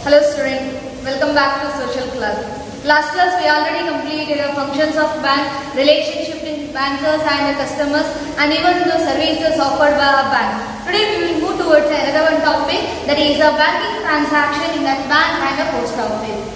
Hello student, welcome back to social class. Last class we already completed the functions of bank, relationship in bankers and customers and even the services offered by a bank. Today we will move towards another one topic, that is a banking transaction in that bank and a post office.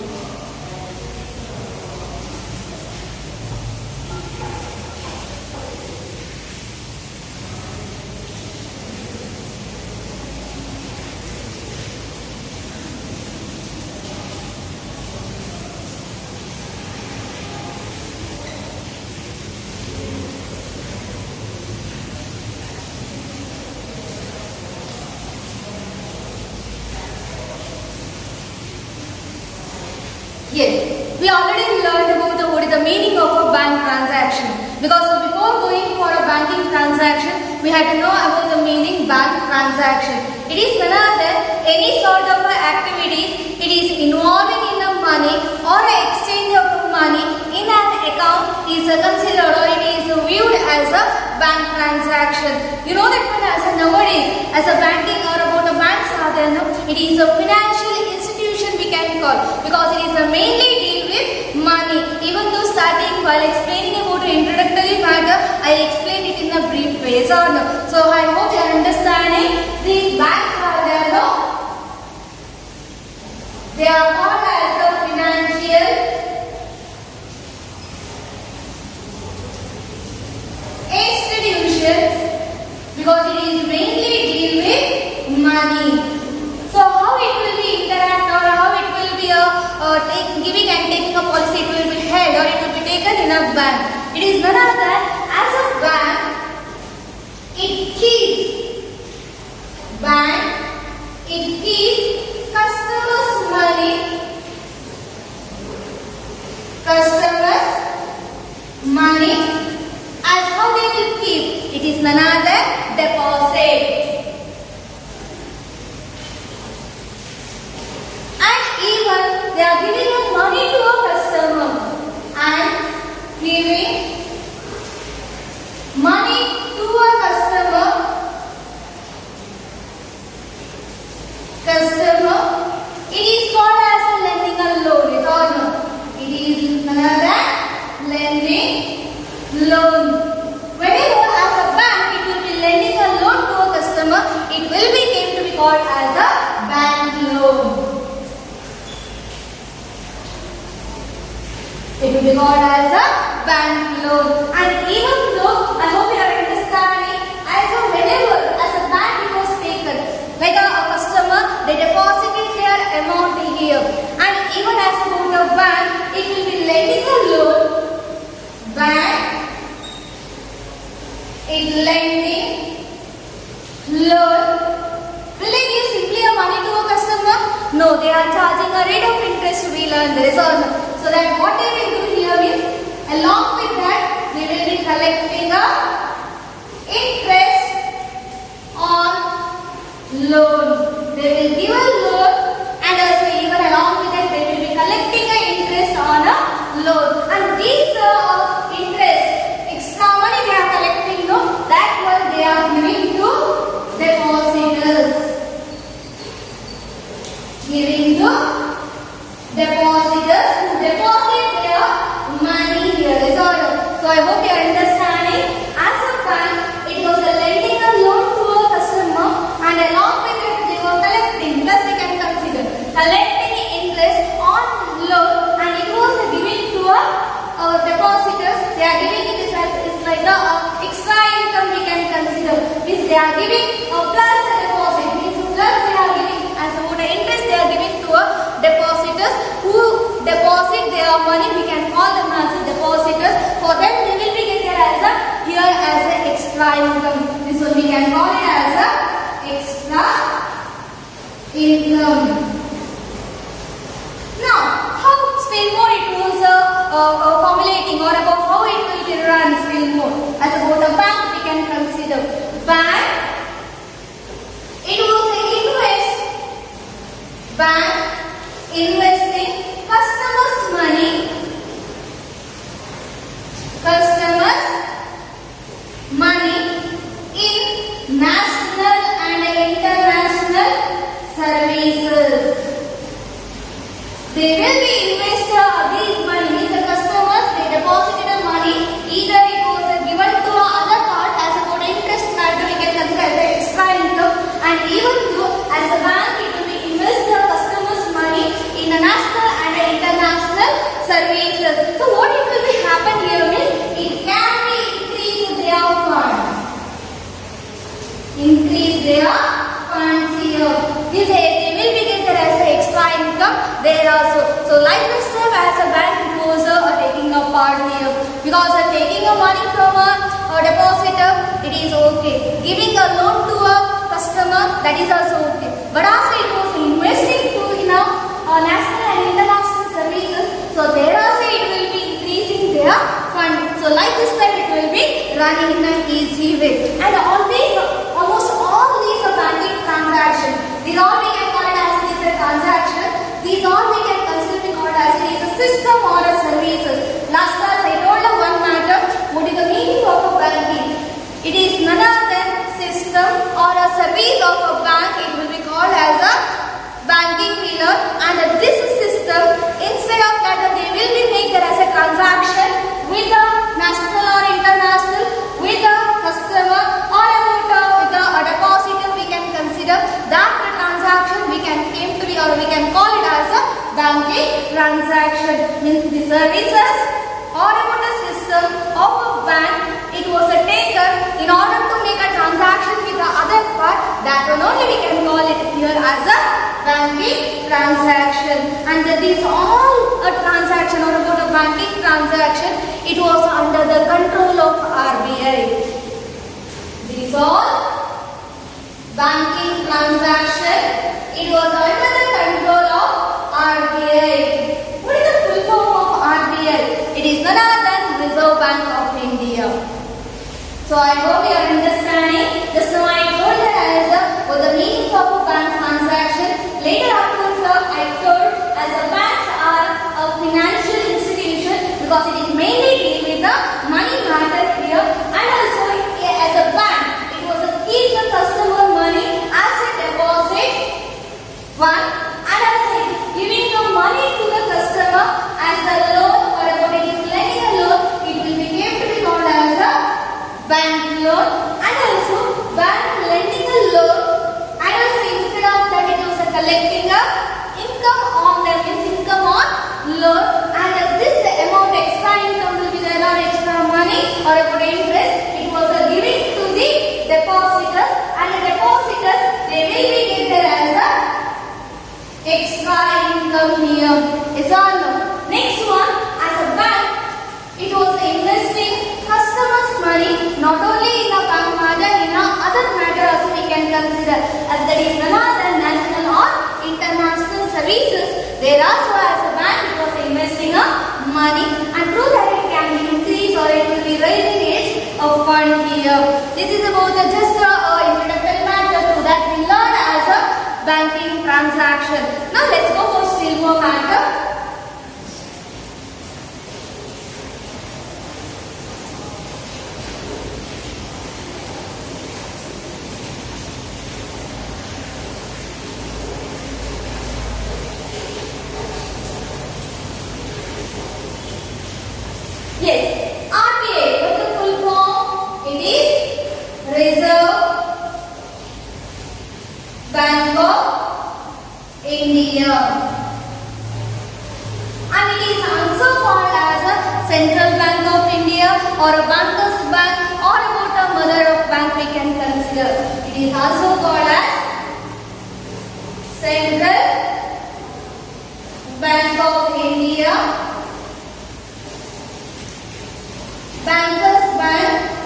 Yes, we already learned about what is the meaning of a bank transaction. Because before going for a banking transaction, we had to know about the meaning bank transaction. It is none other any sort of activities. It is involving in the money or exchange of money in an account is considered or it is viewed as a bank transaction. You know that when as a nowadays as a banking or about a bank sadhana, it is a financial institution we can call, because it is mainly deal with money. Even though starting while explaining about the introductory matter, I explained it in a brief way. So I hope you are understanding. These banks are there, no? They are called as the financial institutions because it is mainly deal with money. So how it will be interact or how it will be giving and taking a policy, it will be held or it will be taken in a bank. It is none other than as a bank, it keeps customers' money as how they will keep. It is none other than deposit. Even they are giving money to a customer and giving money to a customer, it is called as a lending a loan. It's all no. It is another lending loan. Whenever as a bank it will be lending a loan to a customer, it will be came to be called as a bank loan. It will be called as a bank loan. And even though, I hope you are understanding, whenever as a bank it was taken, like a customer, they deposited their amount here. And even as about a bank, it will be lending a loan. Bank, it lending loan. Will they give simply a money to a customer? No, they are charging a rate of interest to be learned. There is also. So that what they will do here is, along with that, they will be collecting a interest on loan. They will give a loan and also even along with that, they will be collecting a interest on a loan. And these interest, extra money they are collecting, no, that one they are giving to depositors. Giving to depositors who deposit their money here. So I hope you are understanding. As a bank, it was lending a loan to a customer and along with it they were collecting, plus we can consider collecting interest on loan, and it was giving to a depositors. They are giving it as like a extra income we can consider. Means they are giving a plus a deposit. Means plus they are giving as a interest they are giving to a depositors who deposit their money. We can call them as a depositors. For them they will be getting as a here as an extra income. This one we can call it as a extra income. Now how still more it was formulating or about how it will be run still more. As about a bank we can consider. Bank, it was a invest. Bank investing customers' money in national and international services. They will be invested these money means the customers they deposited money either it was given to other part as a good interest matter we can consider as an extra income and even though as a bank it will be invest the customers money in a national and a international services. So what it will be happen here means it can be increase their funds. Increase their funds here. This they will be get as an extra income there also. So like this step as a bank deposit taking a part here because taking a money from a depositor it is okay. Giving a loan to a customer that is also okay. But also it was investing to national and international services. So there also it will be increasing their fund. So like this step it will be running in an easy way. And almost all these banking transactions, these all we can call it as it is a transaction. These all we can consider to call it as it is a system or a services. Last class I told you one matter. What is the meaning of a banking? It is none other than system or a service of a bank. It will be called as a banking pillar. And this system, instead of that, they will be make there as a transaction with a national or international, with a customer or with a depositor. We can consider that the transaction we can came to be or we can call it as a banking transaction. Means the services or about a system of a bank. It was taken in order to make a transaction with the other part. That one only we can call it here as a banking transaction. And these all a transaction or about a banking transaction, it was under the control of RBI. These all banking transaction, it was under the control of RBI. What is the full form of RBI? It is none other than Reserve Bank of India. So I hope you are understanding. Just now I told you as what the meaning of a bank transaction. Later afterwards I told as the banks are a financial institution because it is mainly deal with the money matter here, and also as a bank it was a keep the customer money as a deposit one, and also it is giving the money to the customer as a loan or what it is lending a loan. It will be came to be called as a bank loan, and also bank lending a loan, and also instead of that it was collecting a income on them, means income on loan, and this amount extra income will be there or extra money or about interest. It was giving to the depositors, and the depositors they will be get there as a extra income here. Is or no? Next one, as a bank, it was investing customers' money not only in a bank matter, in a other matter also we can consider as that is none other than national or international services. There also as a bank it was investing a money, and through that it can be increased or it will be raising its fund here. This is about the just introductory matter to that we learn as a banking transaction. Now let's go for still more matter. Yes, RBI, what's the full form? It is Reserve Bank of India, and it is also called as a Central Bank of India or a Bankers Bank or about a mother of bank we can consider. It is also called as Central Bank of India, Bankers Bank,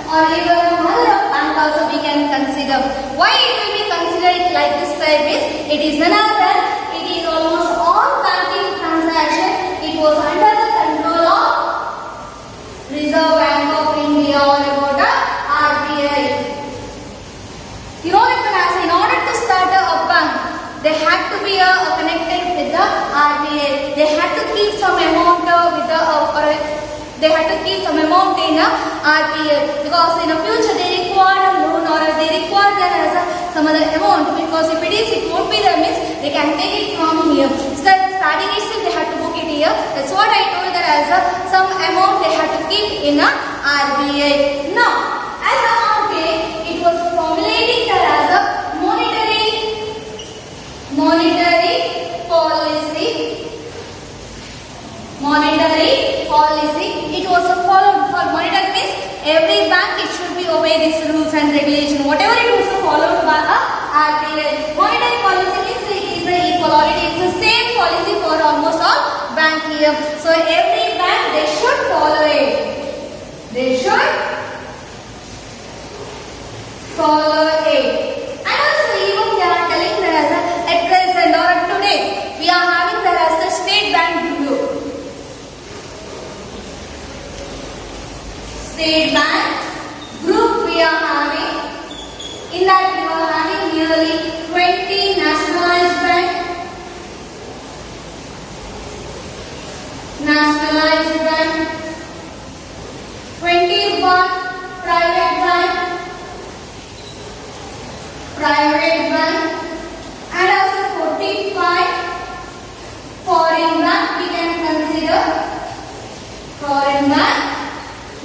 or even a mother of bank also we can consider. Why it will be considered like this type is, it is none other than it is almost all banking transaction. It was under the control of Reserve Bank of India or about the RBI. You know that in order to start a bank, they had to be connected with the RBI. They had to keep some amount with the they had to keep some amount in RBI because in the future they required a loan or they require there as some other amount, because if it won't be there means they can take it from here. So that starting itself they have to book it here. That's what I told that as some amount they have to keep in a RBI. Now, as a RBI, it was formulating that as a monetary policy. Monetary policy. It was followed. For monetary means every bank it should be obey these rules and regulation. Whatever it was followed by a RBI. Monetary policy means it is the equal, or it is the same policy for almost all bank here. So every bank they should follow it. They should follow it. And also even they are telling that as at present or today we are having that as the State Bank Group. State Bank Group we are having. In that we are having nearly 20 nationalized bank. Nationalized bank. 21 private bank. Private bank. And also 45 foreign bank we can consider. Foreign bank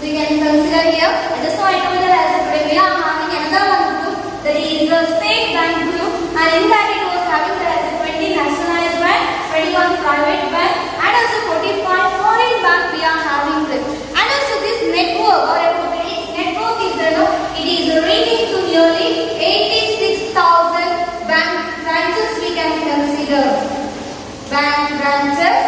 we can consider here. Just now I told that as a today we are having another one group, that is a State Bank Group, and in that it was having that as a 20 nationalized bank, 21 private bank, and also 45 foreign bank we are having this. And also this network or its network is it is reaching to nearly 86,000 bank branches we can consider. Bank branches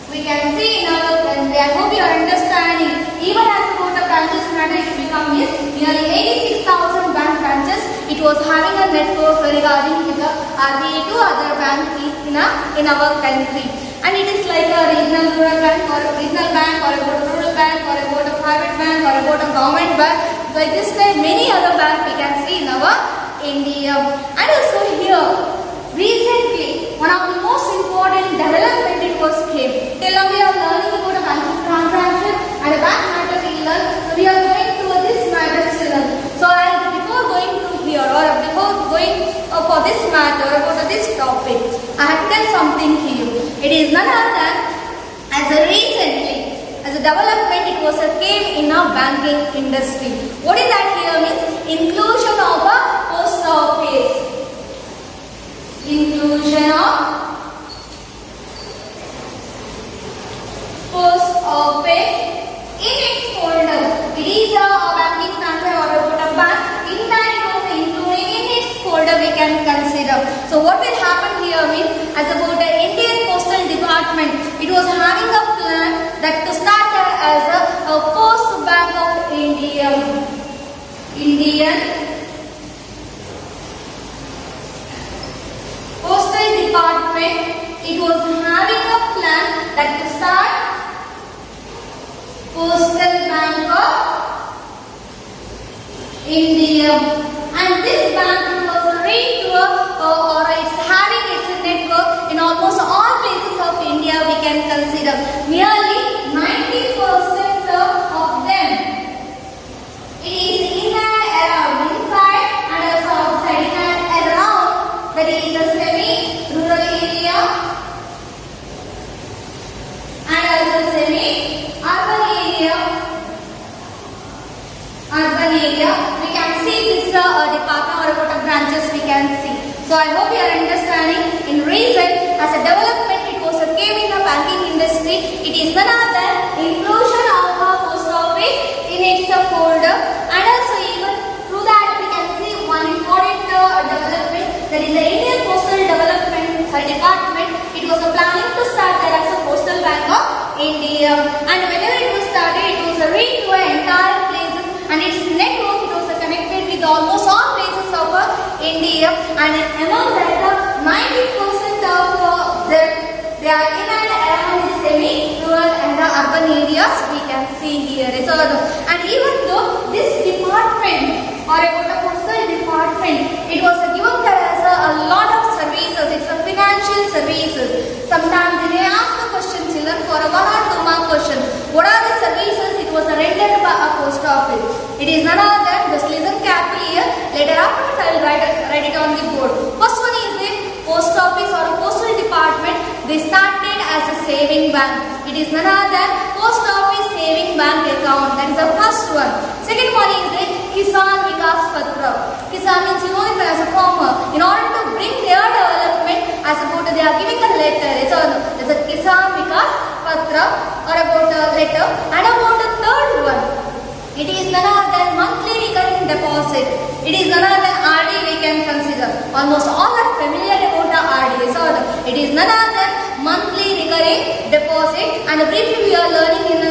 we can see in our country. I hope you are understanding. Even as about the branches matter, it become is nearly 86,000 bank branches. It was having a network regarding the RBI to other banks in our country. And it is like a regional rural bank or a regional bank or about a rural bank or about a private bank or about a government bank. Like this type many other banks we can see in our India. And also here recently one of the most important development it was came. Till now we are learning about a banking transaction and a bank matter we learn. So we are going through this matter children. So before going to here or before going for this matter about this topic, I have to tell something here. It is none other than as a recently as a development it was a came in a banking industry. What is that here means? Inclusion of a post office. Inclusion of post office in its folder. It is a banking transaction or about a bank. In that it was including in its folder we can consider. So what will happen here means as about the Indian Postal Department, it was having a plan that to start as a Post Bank of India. Indian Postal Department, it was having a plan that to start Postal Bank of India, and this bank was reached or it's having its network in almost all places of India we can consider. Nearly 90% of them it is in and around, inside and also outside, in and around, that is a semi-rural area and also semi-urban area. Urban area, we can see this department or about branches we can see. So I hope you are understanding. In reason, as a development, it was a came in the banking industry. It is none other than inclusion of a post office in its folder, and also even through that we can see one important development, that is the Indian Postal Development Department. It was a planning to start there as a Postal Bank of India, and whenever it was started, it was reached to entire places, and its network it was connected with almost all places of India, and among that 90% of them they are in and around the semi-rural and the urban areas we can see here. And even though this department or about the postal department, it was given there as a lot of services. It's a financial services. Sometimes they may ask the question children for a 1 or 2 mark question. What are the services it was rendered by a post office? It is none other than, just listen carefully. Kisa means you know it as a farmer. In order to bring their development, as about they are giving a letter. It's a Kisan Vikas Patra or about a letter. And about the third one, it is none other than monthly recurring deposit. It is none other than RD we can consider. Almost all are familiar about the RD. So it is none other than monthly recurring deposit. And briefly we are learning in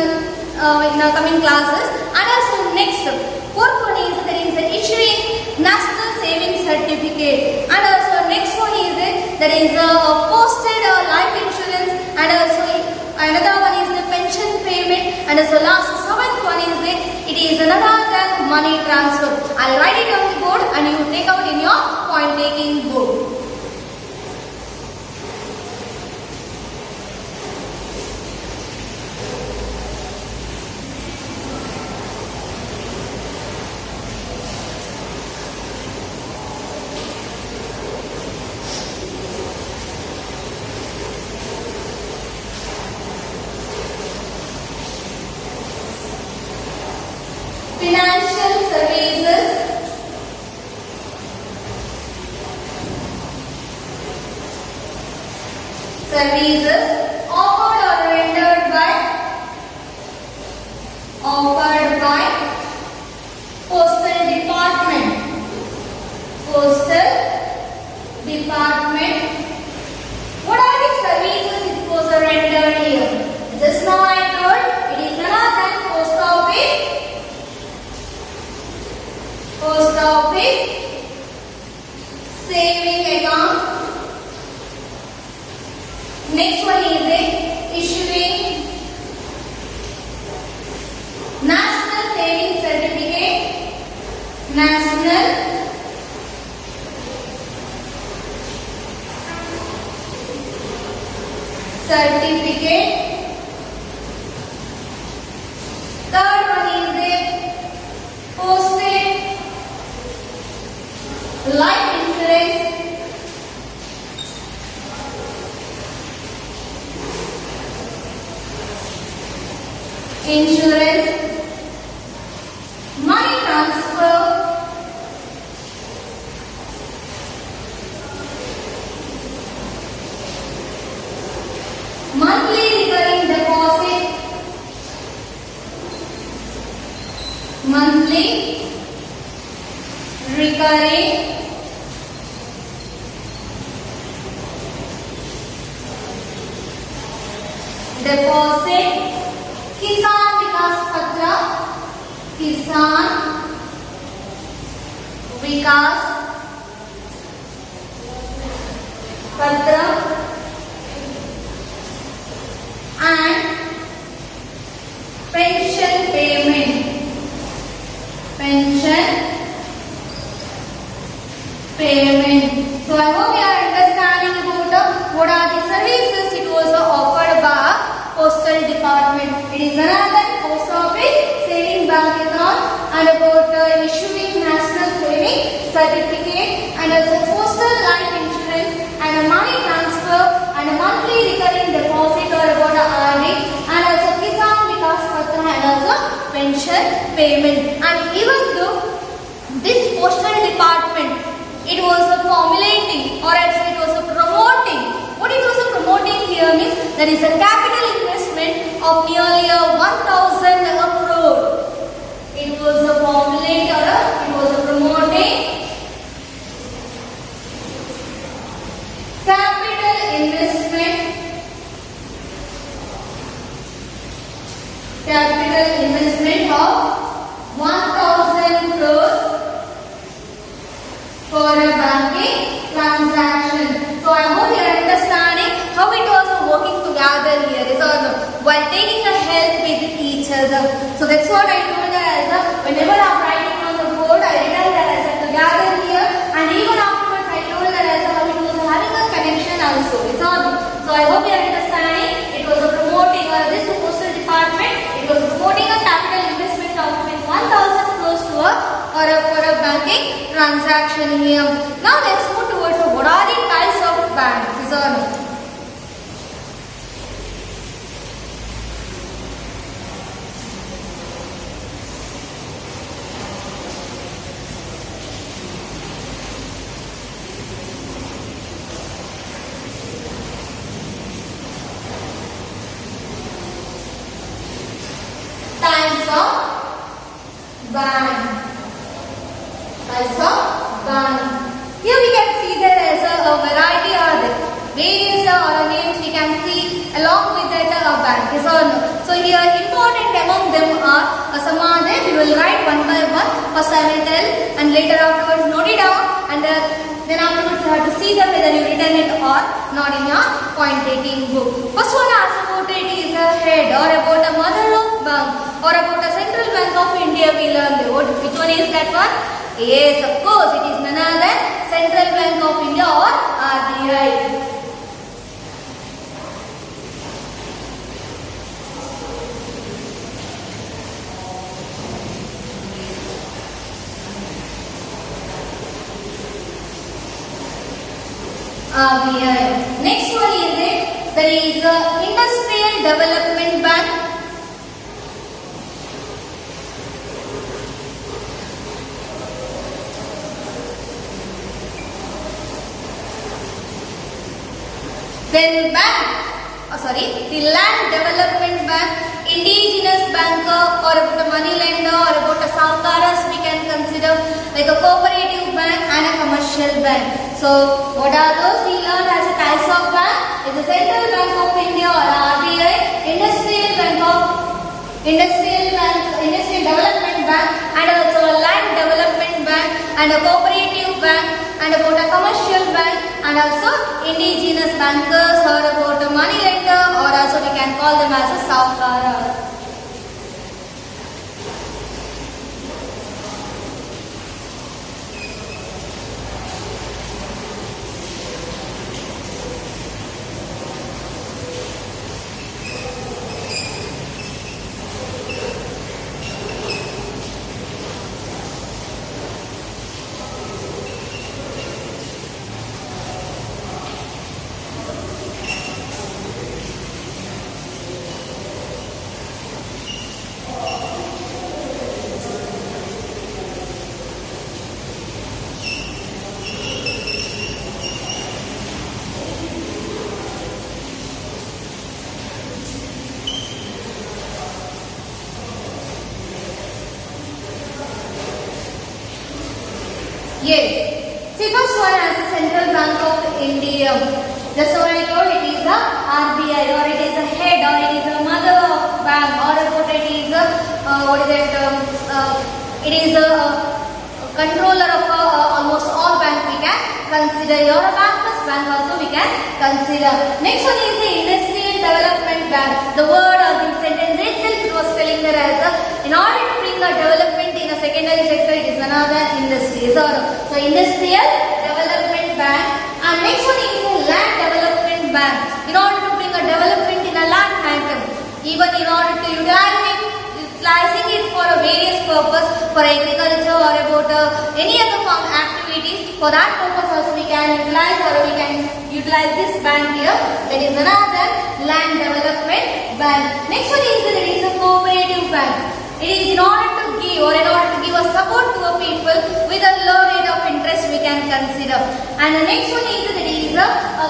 our coming classes. And also next, fourth one is there is issuing National Savings Certificate. And also next one is there is a posted life insurance. And also another one is the pension payment. And also last seventh one is it is another than money transfer. I'll write it on the board and you take out in your point taking book. Financial services offered or rendered by Postal Department. What are the services it was rendered here? Just now I told it is none other than post office, saving account. Next one is issuing National Savings Certificate, National Certificate. Third one is posted life insurance. Money transfer, monthly recurring deposit, Kisan Vikas Patra, Kisan Vikas Patra, and pension payment. So I hope you are understanding about what are the services it was offered by Postal Department. It is another post office, saving bank account, and about issuing National Saving Certificate, and also postal life insurance, and a money transfer, and a monthly recurring deposit or about a RD, and also Kisan Vikas Patra, and also pension payment. And even though this Postal Department, it was formulating or else it was promoting. What it was promoting here means there is a capital investment of nearly 1,000 crore. It was a formulate or it was a promoting capital investment of 1,000 crores for a banking transaction. So I hope you are understanding how it was working together here. So while taking a help with each other. So that's what I told as whenever I'm writing on the board, I written that as together here, and even afterwards I told that as how it was having a connection also. So I hope you are understanding. It was promoting this Postal Department. It was promoting a capital investment of 1,000 crores to for a banking transaction here. Now let's move towards what are the types of banks. First I will tell and later afterwards note it down, and then afterwards you have to see that whether you written it or not in your point taking book. First one asks about it is a head or about a mother of bank or about a Central Bank of India. We learned which one is that one? Yes, of course, it is none other than Central Bank of India or RBI. RBI. Next one is it? There is Industrial Development Bank. Then the Land Development Bank, Indigenous Banker, or about a money lender, or about a Sahukaras we can consider like a cooperative bank and a commercial bank. So what are those we learned as a types of bank? It's a Central Bank of India or RBI, Industrial Development Bank, and also a Land Development Bank, and a cooperative bank, and about a commercial bank, and also indigenous bankers, or about a money lender, or also we can call them as a Sahukaras. Yes. See, first one as a Central Bank of India. Just what I told, it is a RBI, or it is a head, or it is a mother of bank, or about it is a it is a controller of almost all bank we can consider. Your bank plus bank also we can consider. Next one is the Industrial Development Bank. The word or the sentence itself it was telling there as in order to bring a development in a secondary sector, it is another industry. So Industrial Development Bank. And next one is the Land Development Bank. In order to bring a development in a land item, even in order to utilizing it for a various purpose, for agriculture or about any other farm activities, for that purpose also we can utilize, or we can utilize this bank here. That is another Land Development Bank. Next one is there is a cooperative bank. It is in order to give, or in order to give a support to a people with a low rate of interest we can consider. And the next one is that it is a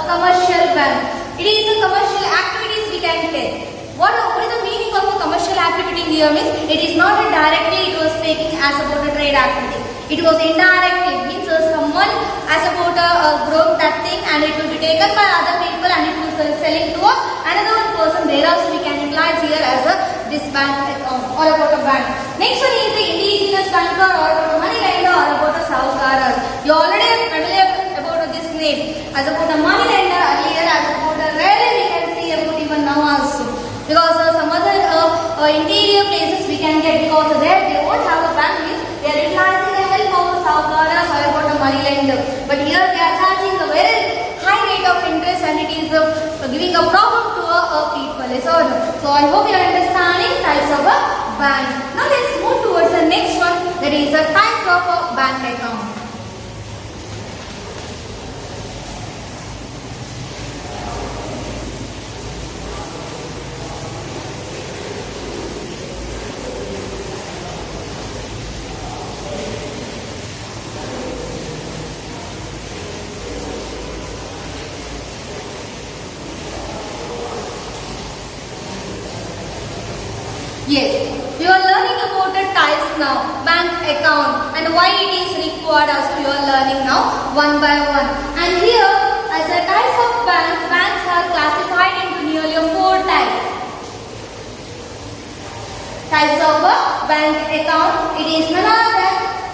commercial bank. It is a commercial activities we can take. What is the meaning of a commercial activity here means? It is not directly it was taking as about a trade activity. It was indirectly, means someone as about grown that thing and it will be taken by other people and it will selling to another one person. There also we can utilize here as this bank account or about a bank. Next one is the indigenous banker or about a money lender or about a Sahukaras. You already are familiar about this name as about a money lender earlier, as about a rarely we can see about even now also. Because some other interior places we can get, because there they won't have a bank, means they are utilizing the help of a Sahukaras or about a money lender. But here they are charging a very high rate of interest and it is giving a problem to people. So I hope you are understanding types of a bank. Now let's move towards the next one, that is the types of a bank account. Yes, we are learning about the types now, bank account, and why it is required as we are learning now one by one. And here, as the types of banks are classified into nearly 4 types. Types of a bank account, it is none other than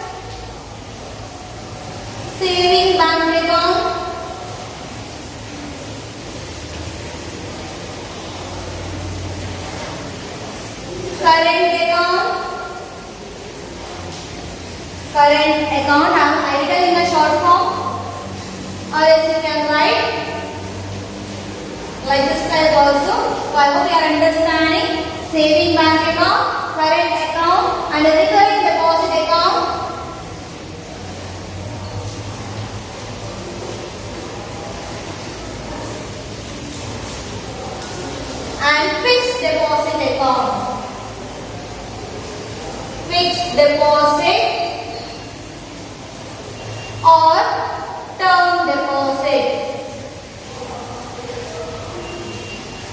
saving bank account, current account, I will tell in a short form, or else you can write like this type also. So I hope you are understanding. Saving bank account, current account, and a recurring deposit account. And fixed deposit account. Fixed deposit or term deposit.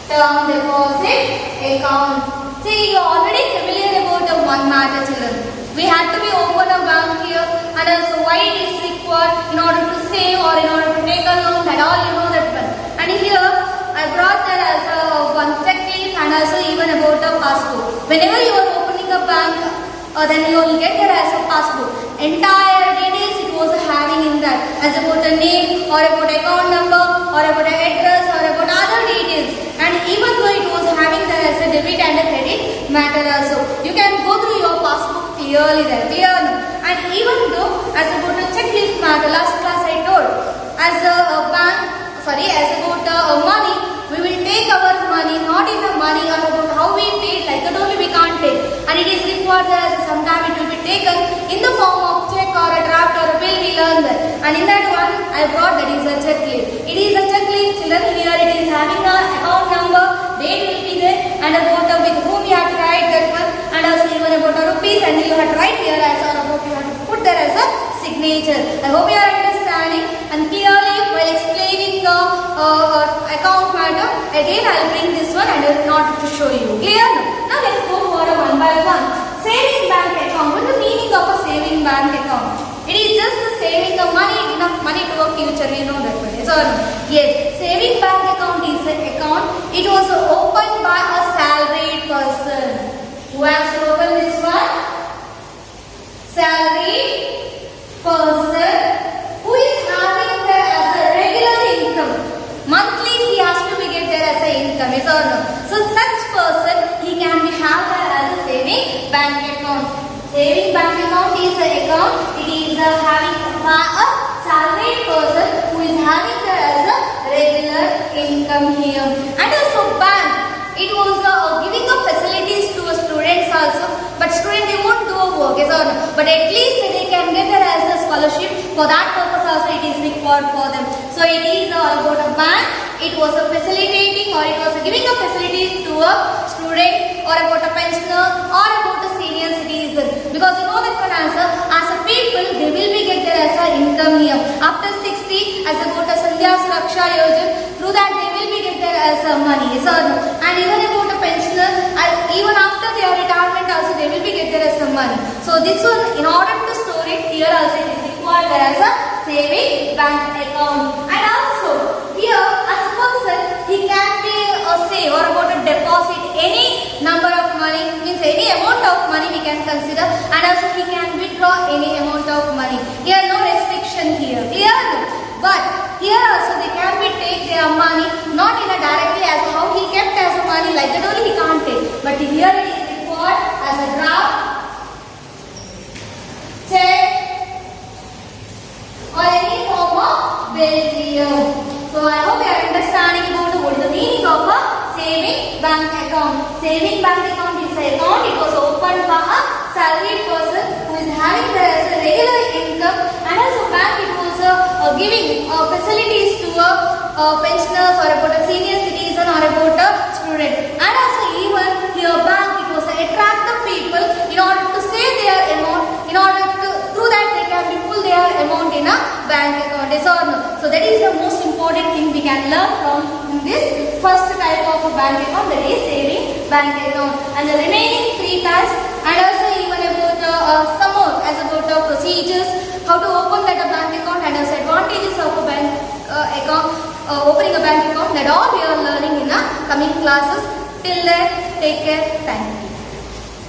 Term deposit account. See, you are already familiar about the one matter, children. We had to be open a bank here, and also why it is required in order to save or in order to take a loan, that all you know that one. And here I brought that as a one checklist and also even about a passbook. Whenever you are opening a bank, then you will get that as a passbook. Entire details it was having in that, as about a name or about account number or about an address or about other details. And even though it was having that as a debit and a credit matter also, you can go through your passbook clearly there, clear. And even though as about a checklist matter, last class I told, as a bank, as about money, we will take our money, not in the money or about how we paid, like that only we can't take. And it is required that sometime it will be taken in the form of check or a draft or a bill, we learn that. And in that one, I brought that is a checklist. It is a checklist, children. Here it is having a account number, date will be there, and about with whom you have to write that one, and also even about a rupees, and you have to write here as or about you have to put there as a signature. I hope you are understanding. And clearly, while explaining the account matter, again I will bring this one and I will not to show you. Clear? Now let's go for a one by one. Saving bank account. What is the meaning of a saving bank account? It is just the saving of money, enough money to a future. You know that one. Yes or no? Yes. Saving bank account is an account. It was opened by a salaried person. Who has to open this one? Salaried person who is having there as a regular income. Monthly he has to be get there as a income, is or no? So such person he can be have there as a saving bank account. Saving bank account is an account. It is having a salaried person who is having there as a regular income here. And also bank. It was giving up facilities to students also, but students they won't do a work, yes or no? But at least they can get there as a scholarship. For that purpose also it is required for them. So it is about a bank. It was a facilitating or it was giving a facilities to a student or about a pensioner or about a senior citizen. Because you know that one answer, as a people they will be get there as a income here. After 60, as about a Sandhya Suraksha Yojana, through that they will be get there as a money, yes or no? And even about a pensioner, even after their retirement also they will be get there as some money. So this one, in order to store it here also it is required there as a saving bank account. And also here as a person he can be a save or about a deposit any number of money, means any amount of money we can consider, and also he can withdraw any amount of money. Here no restriction here, clear? But here also they can be take their money not in a directly as how he kept as a money, like that only he can't take. But here it is required as a draft, check or any form of bill here. So I hope you are understanding about what is the meaning of a saving bank account. Saving bank account is an account. It was opened by a salaried person who is having there as a regular income, and also bank it was giving facilities to pensioners or about a senior citizen or about a student. And also even here bank it was attract the people in order to save their amount, in order to through that they can be pull their amount in a bank account, yes or no? So that is the most important thing we can learn from this first type of a bank account, that is saving bank account. And the remaining three types, and also even about some more as about procedures, how to open that a bank account, and also advantages of a bank account, opening a bank account, that all we are learning in the coming classes. Till then, take care. Thank you.